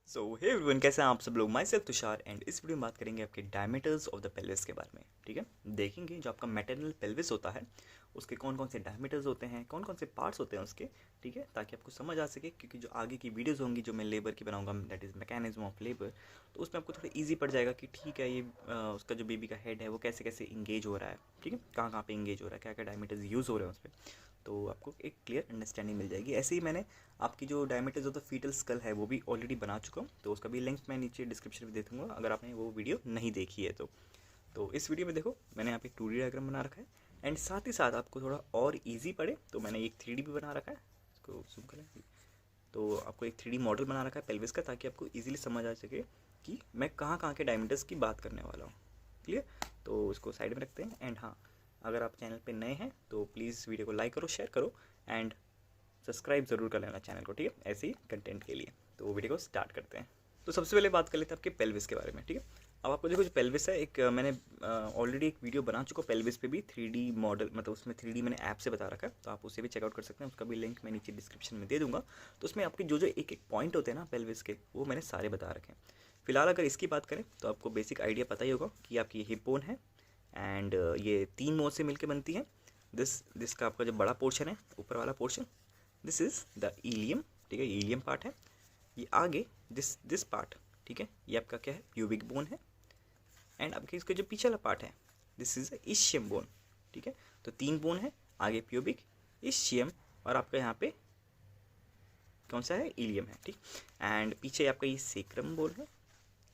सो hey everyone, कैसे हैं आप सब लोग। माई सेल्फ तुषार एंड इस वीडियो में बात करेंगे आपके डायमीटर्स ऑफ द पेल्विस के बारे में। ठीक है, देखेंगे जो आपका मैटरनल पेल्विस होता है उसके कौन कौन से डायमीटर्स होते हैं, कौन कौन से पार्ट्स होते हैं उसके। ठीक है, ताकि आपको समझ आ सके, क्योंकि जो आगे की वीडियोस होंगी जो मैं लेबर की बनाऊंगा, that is mechanism of labour, तो उसमें आपको थोड़ा ईजी पड़ जाएगा कि ठीक है ये उसका जो बेबी का हेड है वो कैसे कैसे इंगेज हो रहा है। ठीक है, कहाँ कहाँ पे इंगेज हो रहा है, क्या क्या डायमीटर्स यूज़ हो रहे हैं उस पर, तो आपको एक क्लियर अंडरस्टैंडिंग मिल जाएगी। ऐसे ही मैंने आपकी जो diameters of the fetal skull है वो भी ऑलरेडी बना चुका हूँ, तो उसका भी लिंक मैं नीचे डिस्क्रिप्शन में दे दूँगा अगर आपने वो वीडियो नहीं देखी है तो इस वीडियो में देखो मैंने यहाँ पे 2D डायग्राम बना रखा है, एंड साथ ही साथ आपको थोड़ा और इजी पड़े तो मैंने एक 3D भी बना रखा है। इसको जूम करें, तो आपको एक 3D मॉडल बना रखा है पेल्विस का, ताकि आपको ईजिली समझ आ सके कि मैं कहाँ कहाँ के डायमीटर्स की बात करने वाला हूँ। क्लियर, तो इसको साइड में रखते हैं। एंड हाँ, अगर आप चैनल पे नए हैं तो प्लीज़ वीडियो को लाइक करो, शेयर करो एंड सब्सक्राइब ज़रूर कर लेना चैनल को। ठीक है, ऐसे ही कंटेंट के लिए। तो वीडियो को स्टार्ट करते हैं। तो सबसे पहले बात कर लेते हैं आपके पेल्विस के बारे में। ठीक है, अब आपको देखो जो पेल्विस है, एक मैंने ऑलरेडी एक वीडियो बना चुका पेल्विस पे भी 3D मॉडल, मतलब उसमें 3D मैंने ऐप से बता रखा है, तो आप उसे भी चेकआउट कर सकते हैं। उसका भी लिंक मैं नीचे डिस्क्रिप्शन में दे दूंगा। तो उसमें आपके जो जो एक एक पॉइंट होते हैं ना पेल्विस के, वो मैंने सारे बता रखे हैं। फिलहाल अगर इसकी बात करें तो आपको बेसिक आइडिया पता ही होगा कि आपकी ये हिप बोन है, एंड ये 3 मोड़ से मिलकर बनती है। दिस का आपका जो बड़ा पोर्शन है, ऊपर वाला portion, this is the ilium. ठीक है, इलियम पार्ट है। ये आगे दिस पार्ट, ठीक है, ये आपका क्या है, प्यूबिक बोन है। एंड आपके इसका जो पीछे वाला पार्ट है, दिस इज इशियम बोन। ठीक है, तो 3 बोन है, आगे प्यूबिक, इशियम, और आपका यहाँ पे कौन सा है, इलियम है। ठीक, एंड पीछे आपका ये सेक्रम बोन है,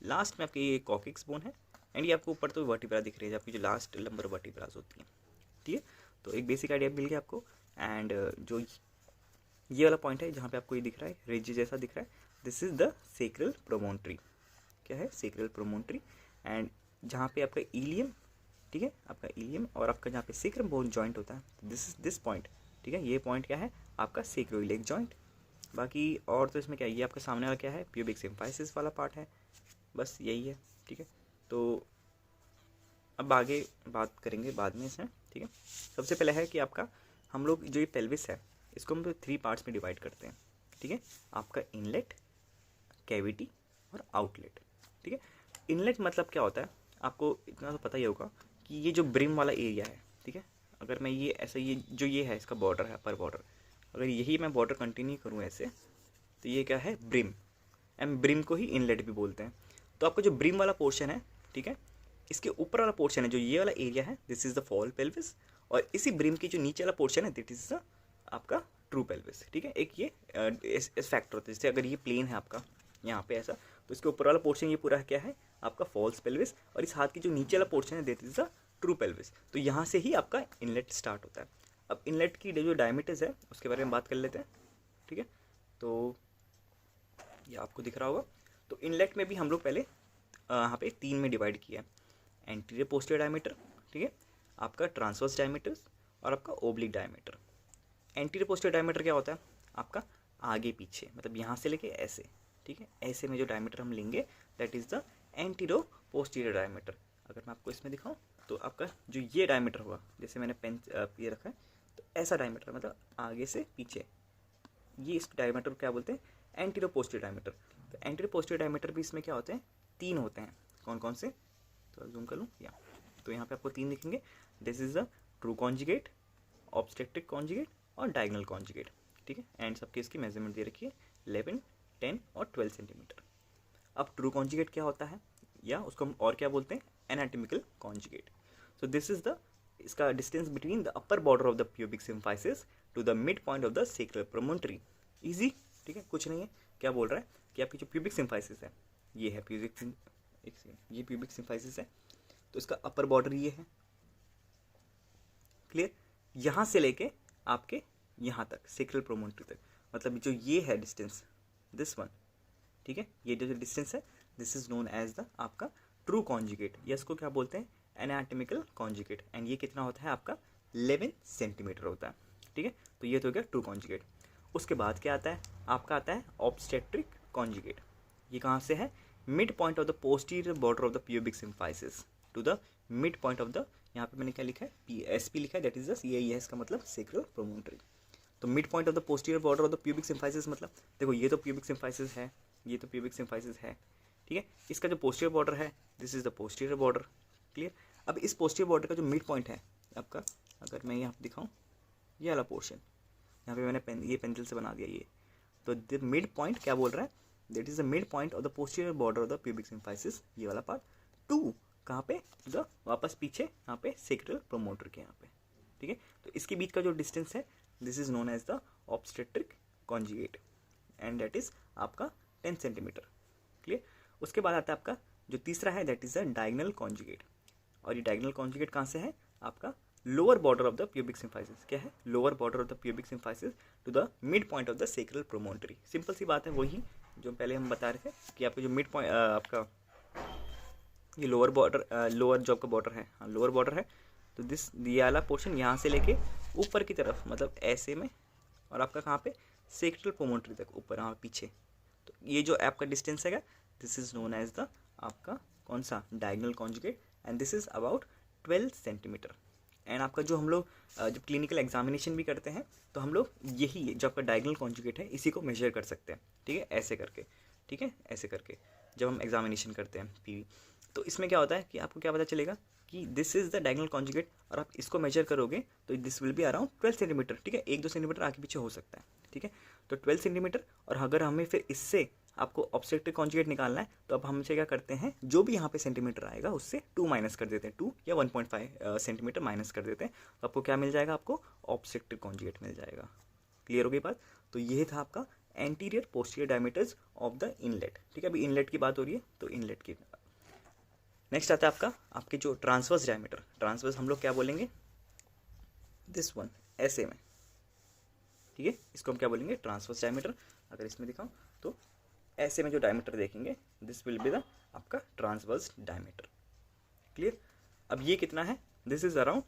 लास्ट में आपका ये कॉकिक्स बोन है, एंड ये आपको ऊपर तो वर्टिब्रा दिख रही है, आपकी जो लास्ट लंबर वर्टिब्रास होती है। ठीक है, तो एक बेसिक आइडिया मिल गया आपको। एंड जो ये वाला पॉइंट है जहाँ पे आपको ये दिख रहा है, रिज जैसा दिख रहा है, this is the sacral promontory. क्या है, सेक्रल प्रोमोन्ट्री। एंड जहाँ पे आपका इलियम, ठीक है, आपका इलियम और आपका जहाँ पे सेक्रम बोन जॉइंट होता है, दिस इज दिस पॉइंट। ठीक है, ये पॉइंट क्या है, आपका सेक्रोइलेक जॉइंट। बाकी और तो इसमें क्या है, ये आपका सामने वाला क्या है, प्यूबिक सिम्फाइसिस वाला पार्ट है, बस यही है। ठीक है, तो अब आगे बात करेंगे बाद में इसमें। ठीक है, सबसे पहले है कि आपका, हम लोग जो ये पेल्विस है इसको हम 3 पार्ट्स में डिवाइड करते हैं। ठीक है, आपका इनलेट, कैविटी और आउटलेट। ठीक है, इनलेट मतलब क्या होता है, आपको इतना तो पता ही होगा कि ये जो ब्रिम वाला एरिया है। ठीक है, अगर मैं ये ऐसा, ये जो ये है इसका बॉर्डर है, अपर बॉर्डर, अगर यही मैं बॉर्डर कंटिन्यू करूँ ऐसे, तो ये क्या है, ब्रिम। एंड ब्रिम को ही इनलेट भी बोलते हैं। तो आपका जो ब्रिम वाला पोर्शन है, ठीक है, इसके ऊपर वाला पोर्शन है जो ये वाला एरिया है, this is the fall pelvis, और इसी ब्रिम की जो नीचे वाला पोर्शन है, दिट इज द आपका ट्रू पेल्विस। ठीक है, एक ये इस फैक्टर होता है, जैसे अगर ये प्लेन है आपका यहाँ पे ऐसा, तो इसके ऊपर वाला पोर्शन ये पूरा क्या है, आपका फॉल्स पेल्विस, और इस हाथ की जो नीचे वाला पोर्शन है, that is the true pelvis. तो यहाँ से ही आपका इनलेट स्टार्ट होता है। अब इनलेट की जो डायमीटर्स है उसके बारे में बात कर लेते हैं। ठीक है, तो ये आपको दिख रहा होगा। तो इनलेट में भी हम लोग पहले यहाँ पे 3 में डिवाइड किया है, एंटीरियर पोस्टीरियर डायमीटर, ठीक है, आपका ट्रांसवर्स डायमीटर्स और आपका oblique diameter. Anterior posterior diameter क्या होता है, आपका आगे पीछे, मतलब यहाँ से लेके ऐसे। ठीक है, ऐसे में जो डायमीटर हम लेंगे, that is the anterior posterior diameter. अगर मैं आपको इसमें दिखाऊँ तो आपका जो ये डायमीटर होगा, जैसे मैंने पेन ये रखा है, तो ऐसा डायमीटर, मतलब आगे से पीछे, ये इस डायमीटर को क्या बोलते हैं, एंटीरियर पोस्टीरियर डायमीटर। तो एंटीरियर पोस्टीरियर डायमीटर भी इसमें क्या होते हैं, 3 होते हैं। कौन कौन से, तो जूम कर लूँ या, तो यहाँ पे आपको 3 दिखेंगे। This is the true conjugate, obstetric conjugate और डायगोनल कॉन्जुगेट। ठीक है, एंड सबके इसकी मेजरमेंट दे रखी है, 11, 10 और 12 सेंटीमीटर। अब ट्रू कॉन्जुगेट क्या होता है, या उसको हम और क्या बोलते हैं, anatomical conjugate. So this is the, इसका distance between the upper border of the pubic symphysis to the mid point of the sacral promontory. Easy, ठीक है, कुछ नहीं है। क्या बोल रहा है कि आपकी जो प्यूबिक सिम्फाइसिस है, ये है प्यूबिक, एक सेकेंड, ये प्यूबिक सिम्फाइसिस है, तो इसका अपर बॉर्डर ये है। क्लियर, यहाँ से लेके आपके यहाँ तक सेक्रल प्रोमोन्ट्री तक, मतलब जो ये है डिस्टेंस, दिस वन। ठीक है, ये जो डिस्टेंस है, this is known as the आपका ट्रू कॉन्जुगेट, या इसको क्या बोलते हैं, एनाटॉमिकल कॉन्जुगेट। एंड ये कितना होता है आपका, 11 सेंटीमीटर होता है। ठीक है, तो ये तो हो गया ट्रू कॉन्जुगेट। उसके बाद क्या आता है, आपका आता है ऑब्स्टेट्रिक कॉन्जुगेट। ये कहाँ से है, mid point of the posterior border of the pubic symphysis to the mid point of the, यहाँ पे मैंने क्या लिखा है, PSP लिखा है, दैट इज द, ये है इसका मतलब सेक्रल प्रोमोन्ट्री। तो mid point of the posterior border of the pubic symphysis, मतलब देखो ये तो प्यूबिक सिम्फाइसिस है, ये तो प्यूबिक सिम्फाइसिस है, ठीक है। इसका जो पोस्टीरियर बॉर्डर है, this is the posterior border, clear. अब इस पोस्टीरियर बॉर्डर का जो मिड पॉइंट है आपका, अगर मैं यहाँ दिखाऊँ, ये वाला पोर्शन यहाँ पे मैंने ये पेंसिल से बना दिया ये, तो द मिड पॉइंट क्या बोल रहा है, that is the mid point of the posterior border of the pubic symphysis, ये वाला पार्ट, टू कहाँ पे, द वापस पीछे यहाँ पे सेक्रेल प्रोमोटर के यहाँ पे, ठीक है। तो इसके बीच का जो डिस्टेंस है, this is known as the obstetric conjugate and that is आपका 10 सेंटीमीटर, क्लियर। उसके बाद आता है आपका जो तीसरा है, that is the diagonal conjugate, और ये डायगोनल कॉन्जुगेट कहाँ से है, आपका lower border of the pubic symphysis, क्या है, lower border of the pubic symphysis to the mid point of the sacral promontory. Simple सी बात है, वही जो पहले हम बता रहे थे कि आपका जो मिड पॉइंट आपका ये लोअर बॉर्डर, लोअर जो आपका बॉर्डर है, हाँ लोअर बॉर्डर है, तो दिस ये वाला पोर्शन यहाँ से लेके ऊपर की तरफ, मतलब ऐसे में, और आपका कहाँ पे, सेक्रेल प्रोमोटरी तक ऊपर, हाँ पीछे, तो ये जो आपका डिस्टेंस है, this is known as the आपका कौन सा, diagonal conjugate, and this is about 12 centimetre. And आपका जो हम लोग जब क्लिनिकल एग्जामिनेशन भी करते हैं, तो हम लोग यही जो आपका डायगोनल कॉन्जुगेट है, इसी को मेजर कर सकते हैं, ठीक है, ऐसे करके, ठीक है, ऐसे करके जब हम एग्जामिनेशन करते हैं पीवी, तो इसमें क्या होता है कि आपको क्या पता चलेगा कि this is the diagonal conjugate, और आप इसको मेजर करोगे तो this will be around 12 centimetre, ठीक है, 1-2 सेंटीमीटर आगे पीछे हो सकता है, ठीक है, तो 12 सेंटीमीटर। और अगर हमें फिर इससे आपको ऑब्स्टेट्रिक कॉन्जुगेट निकालना है, तो अब हमसे क्या करते हैं, जो भी यहाँ पे सेंटीमीटर आएगा उससे 2 माइनस कर देते हैं, 2 या 1.5 सेंटीमीटर माइनस कर देते हैं, तो आपको क्या मिल जाएगा, आपको ऑब्स्टेट्रिक कॉन्जुगेट मिल जाएगा। क्लियर हो गई बात। तो ये था आपका anterior posterior diameters of the inlet, ठीक है। अभी इनलेट की बात हो रही है, तो इनलेट की। नेक्स्ट आता है आपके जो ट्रांसवर्स डायमीटर, ट्रांसवर्स हम लोग क्या बोलेंगे, दिस वन, ऐसे में, ठीक है, इसको हम क्या बोलेंगे, ट्रांसवर्स डायमीटर। अगर इसमें दिखाऊं तो ऐसे में जो डायमीटर देखेंगे, दिस विल बी द आपका ट्रांसवर्स डायमीटर, क्लियर। अब ये कितना है, this is around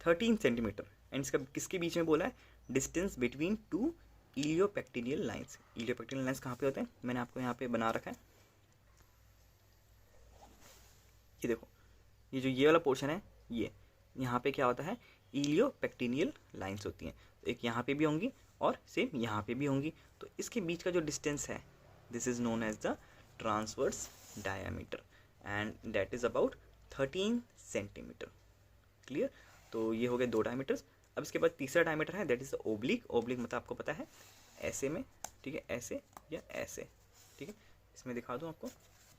13 centimetre, and इसका किसके बीच में बोला है, डिस्टेंस बिटवीन 2 इलियोपेक्टिनियल लाइन्स। इलियोपेक्टिनियल लाइन्स कहाँ पे होते हैं, मैंने आपको यहाँ पे बना रखा है, ये देखो, ये जो ये वाला पोर्शन है, ये यहाँ पे क्या होता है, इलियोपेक्टिनियल लाइन्स होती हैं, तो एक यहाँ पे भी होंगी और सेम यहाँ पे भी होंगी, तो इसके बीच का जो डिस्टेंस है, this is known as the transverse diameter, and that is about 13 centimetre, clear. तो ये हो गए 2 डायमीटर्स। अब इसके बाद तीसरा डायमीटर है, that is the oblique. Oblique मतलब आपको पता है ऐसे में, ठीक है, ऐसे या ऐसे, ठीक है, इसमें दिखा दूँ आपको,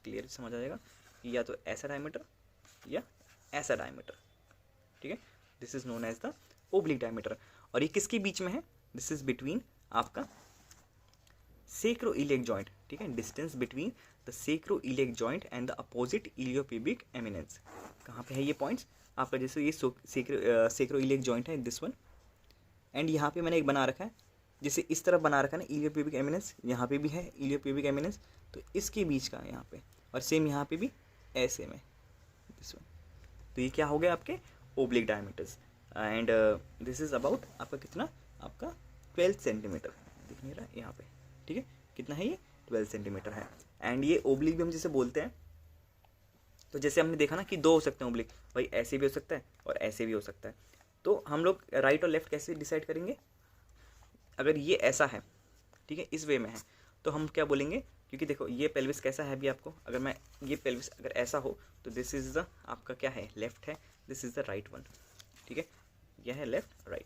क्लियर समझ आ जाएगा, या तो ऐसा डायमीटर या ऐसा डायमीटर, ठीक है, this is known as the oblique diameter. और ये किसके बीच में है, दिस इज बिटवीन आपका सेक्रोइलियक जॉइंट, ठीक है, distance between the sacroiliac joint and the opposite iliopubic eminence. कहाँ पे है ये पॉइंट्स आपका, जैसे ये सेक्रोइलियक जॉइंट है, दिस वन, एंड यहाँ पे मैंने एक बना रखा है, जैसे इस तरफ बना रखा है ना इलियोप्यूबिक एमिनेंस, यहाँ पे भी है इलियोप्यूबिक एमिनेंस, तो इसके बीच का यहाँ पे, और सेम यहाँ पे भी ऐसे में, दिस वन। तो ये क्या हो गया आपके oblique diameters, and this is about आपका कितना, आपका 12 सेंटीमीटर, दिख नहीं रहा यहाँ पे, ठीक है, कितना है ये, 12 सेंटीमीटर है। एंड ये ओब्लिक भी हम जैसे बोलते हैं, तो जैसे हमने देखा ना कि 2 हो सकते हैं ओब्लिक, भाई ऐसे भी हो सकता है और ऐसे भी हो सकता है, तो हम लोग राइट और लेफ्ट कैसे डिसाइड करेंगे, अगर ये ऐसा है, ठीक है, इस वे में है, तो हम क्या बोलेंगे, क्योंकि देखो ये पेल्विस कैसा है अभी आपको, अगर मैं ये पेल्विस अगर ऐसा हो, तो दिस इज द आपका क्या है, लेफ्ट है, this is the right one, ठीक है, यह है लेफ्ट राइट।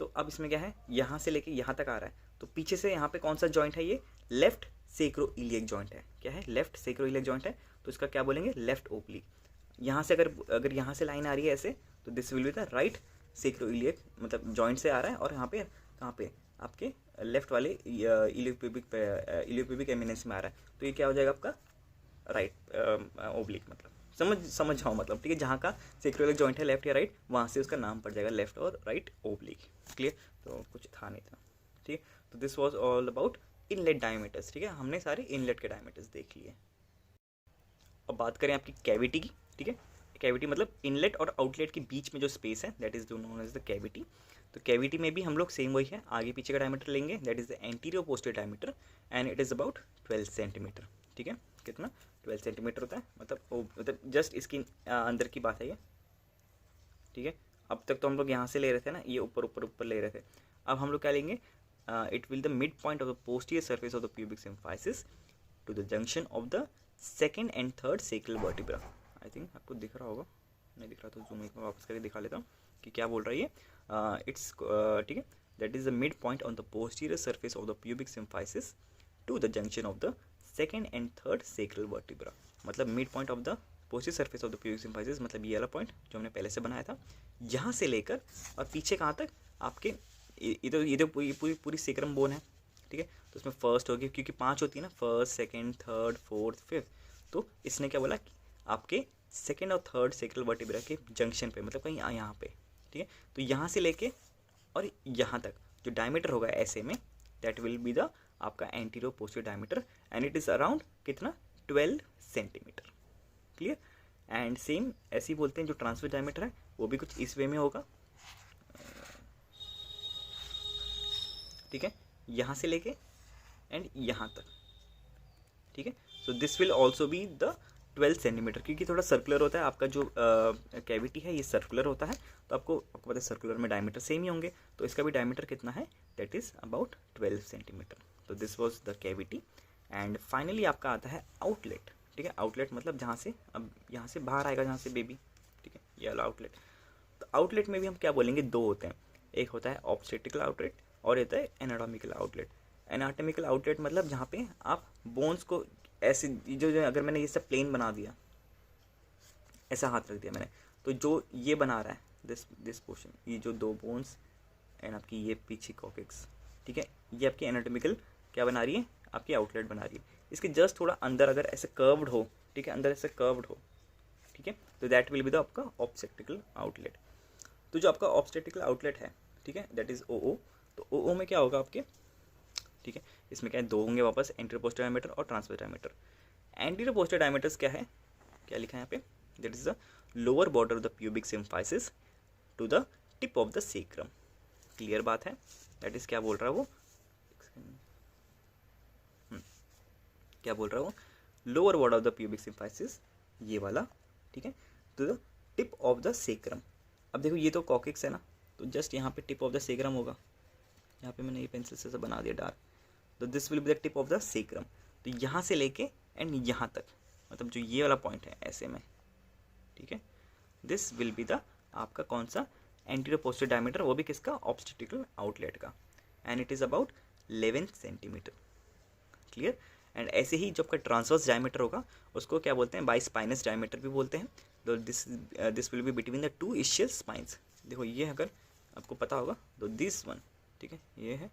तो अब इसमें क्या है, यहाँ से लेके यहाँ तक आ रहा है, तो पीछे से यहाँ पे कौन सा जॉइंट है, ये लेफ्ट सेक्रोइलियक जॉइंट है, क्या है, लेफ्ट सेक्रोइलियक जॉइंट है, तो इसका क्या बोलेंगे, लेफ्ट ओब्लिक। यहाँ से अगर यहाँ से लाइन आ रही है ऐसे, तो this will be the right sacroiliac, मतलब जॉइंट से आ रहा है, और यहाँ पे कहाँ पे आपके लेफ्ट वाले इलियोप्यूबिक एमिनेंस में आ रहा है, तो ये क्या हो जाएगा आपका राइट ओब्लिक, मतलब समझ जाओ, मतलब ठीक है, जहाँ का सेक्रोइलिक जॉइंट है लेफ्ट या राइट, वहाँ से उसका नाम पड़ जाएगा लेफ्ट और राइट ओब्लिक, क्लियर। तो कुछ था नहीं था, ठीक है। तो this was all about inlet diameters, ठीक है, हमने सारे इनलेट के डायमीटर्स देख लिए। अब बात करें आपकी कैविटी की, ठीक है, कैविटी मतलब इनलेट और आउटलेट के बीच में जो स्पेस है, that is known as the cavity. तो कैविटी में भी हम लोग सेम वही है, आगे पीछे का डायमीटर लेंगे, that is the anterior posterior diameter, and it is about 12 centimetre, ठीक है, कितना 12 सेंटीमीटर होता है, मतलब जस्ट इसकी अंदर की बात है ये, ठीक है। अब तक तो हम लोग यहाँ से ले रहे थे ना, ये ऊपर ले रहे थे, अब हम लोग क्या लेंगे, it will the mid point of the posterior surface of the pubic symphysis to the junction of the second and third sacral vertebra. I think आपको दिख रहा होगा, नहीं दिख रहा तो जूम एक वापस करके दिखा लेता हूँ कि क्या बोल रहा है ये। इट्स ठीक है, that is the mid point on the posterior surface of the pubic symphysis to the junction of the second and third sacral vertebra. मतलब mid point of the posterior surface of the pubic symphysis, मतलब ये वाला point जो हमने पहले से बनाया था, यहाँ से लेकर और पीछे कहाँ तक आपके ये तो पूरी सेक्रम बोन है, ठीक है। तो उसमें फर्स्ट होगी, क्योंकि 5 होती है ना, first second third fourth fifth, तो इसने क्या बोला कि आपके सेकंड और थर्ड सेक्रल वर्टिब्रा के जंक्शन पे, मतलब कहीं यहाँ पे, ठीक है। तो यहाँ से लेके और यहाँ तक जो डायमीटर होगा ऐसे में, दैट विल बी द आपका anterior posterior diameter and it is around कितना 12 सेंटीमीटर। क्लियर। एंड सेम ऐसे ही बोलते हैं जो ट्रांसवर्स डायमीटर है वो भी कुछ इस वे में होगा, ठीक है, यहाँ से लेके एंड यहाँ तक, ठीक है। So this will also be the 12 centimetre, क्योंकि थोड़ा सर्कुलर होता है आपका जो कैविटी है, ये सर्कुलर होता है, तो आपको पता है सर्कुलर में डायमीटर सेम ही होंगे, तो इसका भी डायमीटर कितना है, दैट इज़ अबाउट 12 सेंटीमीटर। तो this was the cavity. And finally आपका आता है आउटलेट, ठीक है। आउटलेट मतलब जहाँ से अब यहाँ से बाहर आएगा, जहाँ से बेबी, ठीक है, ये वाला आउटलेट। तो आउटलेट में भी हम क्या बोलेंगे, दो होते हैं, एक होता है ऑब्स्टेटिकल आउटलेट और होता है एनाटॉमिकल आउटलेट। एनाटॉमिकल आउटलेट मतलब जहाँ पे आप बोन्स को ऐसे जो अगर मैंने ये सब प्लेन बना दिया, ऐसा हाथ रख दिया मैंने, तो जो ये बना रहा है दिस पोर्शन, ये जो दो बोन्स एंड आपकी ये पीछे कॉकेक्स, ठीक है, ये आपकी एनाटॉमिकल क्या बना रही है, आपकी आउटलेट बना रही है। इसके जस्ट थोड़ा अंदर अगर ऐसे कर्व्ड हो, ठीक है, अंदर ऐसे कर्व्ड हो, ठीक है, तो दैट विल बी द आपका ऑब्स्टेटिकल आउटलेट। तो जो आपका ऑब्स्टेटिकल आउटलेट है, ठीक है, दैट इज OO। तो OO में क्या होगा आपके, ठीक है, इसमें क्या है, दो होंगे वापस, एंटीरियर पोस्टीरियर डायमीटर और transverse diameter. Anterior posterior diameters क्या है, क्या लिखा है यहाँ पे, that is the lower border of the pubic symphysis to the tip of the sacrum. Clear बात है, दैट इज क्या बोल रहा है वो, क्या बोल रहा है वो, lower border of the pubic symphysis, ये वाला, ठीक है, to the tip of the sacrum. अब देखो ये तो कॉकेक्स है ना, तो जस्ट यहाँ पे टिप ऑफ द सेक्रम होगा, यहाँ पे मैंने ये पेंसिल से बना दिया डार्क, तो this will be the tip of the sacrum. तो यहाँ से लेके एंड यहाँ तक, मतलब जो ये वाला पॉइंट है ऐसे में, ठीक है, दिस विल बी द आपका कौन सा एंटीरियर पोस्टीरियर डायमीटर, वो भी किसका, ऑब्स्टेटिकल आउटलेट का, and it is about 11 centimetre. Clear. And ऐसे ही जो आपका ट्रांसवर्स डायमीटर होगा उसको क्या बोलते हैं, बाइस्पाइनस डायमीटर भी बोलते हैं। तो this will be between the two ischial spines. देखो ये अगर आपको पता होगा तो दिस वन, ठीक है, ये है,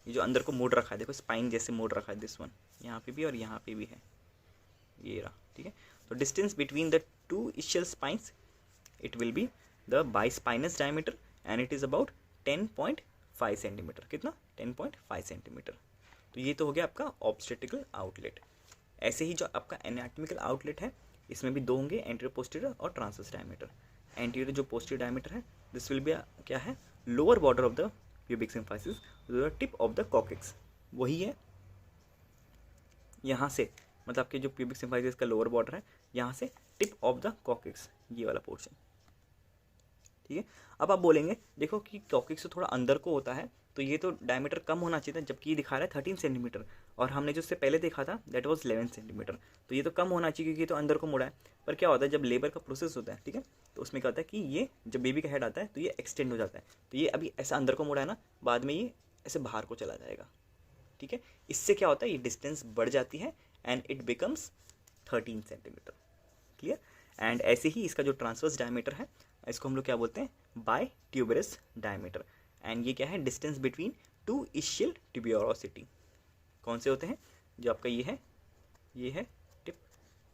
ये जो अंदर को मोड़ रखा है, देखो स्पाइन जैसे मोड़ रखा है, दिस वन यहाँ पे भी और यहाँ पे भी है, ये रहा, ठीक है। तो distance between the two ischial spines it will be the bispinous diameter and it is about 10.5 centimetre. कितना, 10.5 सेंटीमीटर। तो ये तो हो गया आपका ऑब्स्टेटिकल आउटलेट। ऐसे ही जो आपका एनाटॉमिकल आउटलेट है, इसमें भी दो होंगे, एंटीरियर पोस्टीरियर और ट्रांसवर्स डायमीटर। एंटीरियर जो पोस्टीरियर डायमीटर है, दिस विल बी क्या है, lower border of the pubic symphysis the tip of the coccyx, वही है यहाँ से, मतलब आपके जो प्यूबिक सिम्फाइसिस का लोअर बॉर्डर है, यहाँ से टिप ऑफ द कॉकेक्स, ये वाला पोर्शन, ठीक है। अब आप बोलेंगे देखो कि कॉकेक्स से थोड़ा अंदर को होता है, तो ये तो डायमीटर कम होना चाहिए था, जबकि ये दिखा रहा है 13 सेंटीमीटर और हमने जो उससे पहले देखा था दैट वाज 11 सेंटीमीटर। तो ये तो कम होना चाहिए क्योंकि ये तो अंदर को मुड़ा है। पर क्या होता है जब लेबर का प्रोसेस होता है, ठीक है, तो उसमें क्या होता है कि ये जब बेबी का हेड आता है तो ये एक्सटेंड हो जाता है, तो ये अभी ऐसा अंदर को मुड़ा है ना, बाद में ये ऐसे बाहर को चला जाएगा, ठीक है। इससे क्या होता है, ये डिस्टेंस बढ़ जाती है and it becomes 13 centimetre. Clear. And ऐसे ही इसका जो ट्रांसवर्स डायमीटर है, इसको हम लोग क्या बोलते हैं, बाय ट्यूबरस डायमीटर। एंड ये क्या है, डिस्टेंस बिटवीन टू इशियल ट्यूबियोरोसिटी। कौन से होते हैं, जो आपका ये है टिप,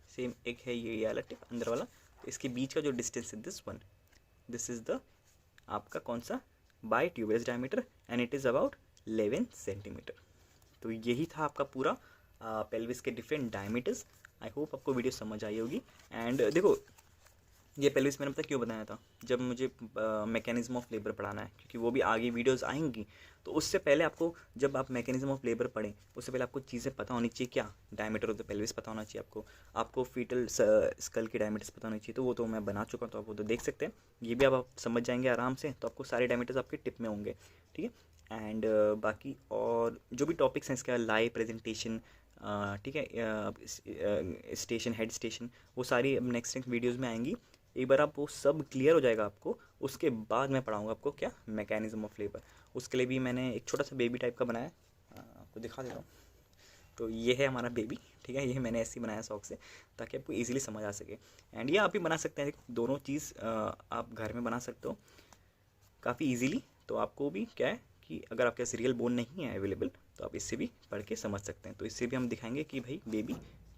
सेम एक है ये वाला टिप अंदर वाला, तो इसके बीच का जो डिस्टेंस है this one, this is the आपका कौन सा, bituberous diameter and it is about 11 centimetre. तो यही था आपका पूरा पेल्विस के डिफरेंट डायमीटर्स। आई होप आपको वीडियो समझ आई होगी। एंड देखो ये पेल्विस मैंने पता क्यों बताया था, जब मुझे मैकेनिज्म ऑफ लेबर पढ़ाना है, क्योंकि वो भी आगे वीडियोस आएंगी, तो उससे पहले आपको, जब आप मैकेनिज्म ऑफ लेबर पढ़ें उससे पहले आपको चीज़ें पता होनी चाहिए। क्या, डायमीटर ऑफ द पेल्विस पता होना चाहिए आपको फीटल स्कल के डायमीटर्स पता होनी चाहिए। तो वो तो मैं बना चुका हूँ, तो आप वो तो देख सकते हैं, ये भी आप समझ जाएंगे आराम से। तो आपको सारे डायमीटर्स आपके टिप में होंगे, ठीक है। एंड बाकी और जो भी टॉपिक्स हैं इसके, लाई प्रेजेंटेशन, ठीक है, स्टेशन, हेड स्टेशन, वो सारी अब नेक्स्ट वीडियोज़ में आएंगी। एक बार आप वो सब क्लियर हो जाएगा आपको, उसके बाद मैं पढ़ाऊँगा आपको क्या मैकेनिज्म ऑफ लेबर। उसके लिए भी मैंने एक छोटा सा बेबी टाइप का बनाया, आपको दिखा देता हूँ। तो ये है हमारा बेबी, ठीक है, ये मैंने ऐसे ही बनाया शौक से ताकि आपको इजीली समझ आ सके। एंड ये आप भी बना सकते हैं, दोनों चीज़ आप घर में बना सकते हो काफ़ी इजीली। तो आपको भी क्या है कि अगर आपके पास रियल बोन नहीं है अवेलेबल तो आप इससे भी पढ़ के समझ सकते हैं। तो इससे भी हम दिखाएंगे कि भाई बेबी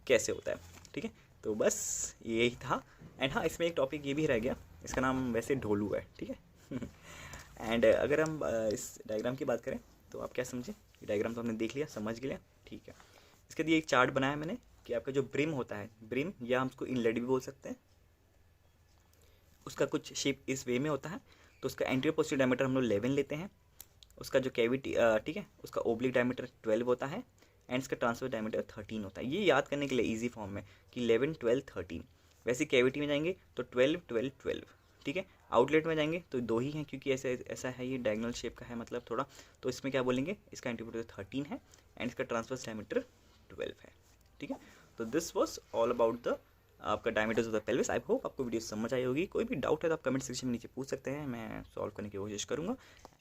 कैसे होता है, ठीक है। तो बस यही था। एंड हाँ, इसमें एक टॉपिक ये भी रह गया, इसका नाम वैसे ढोलू है, ठीक है। एंड अगर हम इस डायग्राम की बात करें तो आप क्या समझे, डायग्राम तो हमने देख लिया, समझ गया, ठीक है। इसके लिए एक चार्ट बनाया मैंने कि आपका जो ब्रिम होता है, ब्रिम या हम उसको इनलेट भी बोल सकते हैं, उसका कुछ शेप इस वे में होता है। तो उसका एंटीरियर पोस्टीरियर डायमीटर हम लोग 11 लेते हैं, उसका जो कैविटी, ठीक है, उसका ओब्लिक डायमीटर 12 होता है, एंड इसका ट्रांसवर्स डायमीटर 13 होता है। ये याद करने के लिए इजी फॉर्म में कि 11, 12, 13। वैसे कैविटी में जाएंगे तो 12, 12, 12, ठीक है। आउटलेट में जाएंगे तो 2 ही हैं क्योंकि ऐसा ऐसा है, ये डायगोनल शेप का है मतलब थोड़ा। तो इसमें क्या बोलेंगे, इसका एंटीरियर 13 है एंड इसका ट्रांसवर्स डायमीटर 12 है, ठीक है। तो this was all about the आपका diameters of the pelvis. I hope आपको वीडियो समझ आई होगी। कोई भी डाउट है तो आप कमेंट सेक्शन में नीचे पूछ सकते हैं, मैं सॉल्व करने की कोशिश करूँगा।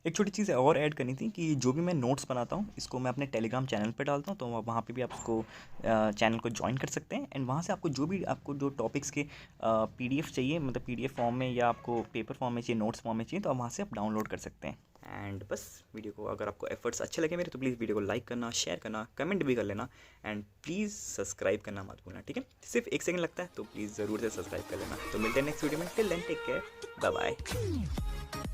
एक छोटी चीज़ और ऐड करनी थी कि जो भी मैं नोट्स बनाता हूँ इसको मैं अपने टेलीग्राम चैनल पे डालता हूँ, तो वहाँ पे भी आप उसको चैनल को ज्वाइन कर सकते हैं। एंड वहाँ से आपको जो टॉपिक्स के PDF चाहिए, मतलब PDF फॉर्म में या आपको पेपर फॉर्म में चाहिए, नोट्स फॉर्म में चाहिए, तो आप वहाँ से आप डाउनलोड कर सकते हैं। एंड बस वीडियो को, अगर आपको एफर्ट्स अच्छे लगे मेरे तो प्लीज़ वीडियो को लाइक करना, शेयर करना, कमेंट भी कर लेना, एंड प्लीज़ सब्सक्राइब करना मत भूलना, ठीक है। सिर्फ 1 सेकंड लगता है तो प्लीज़ ज़रूर से सब्सक्राइब कर लेना। तो मिलते हैं नेक्स्ट वीडियो में, till then take care, bye bye.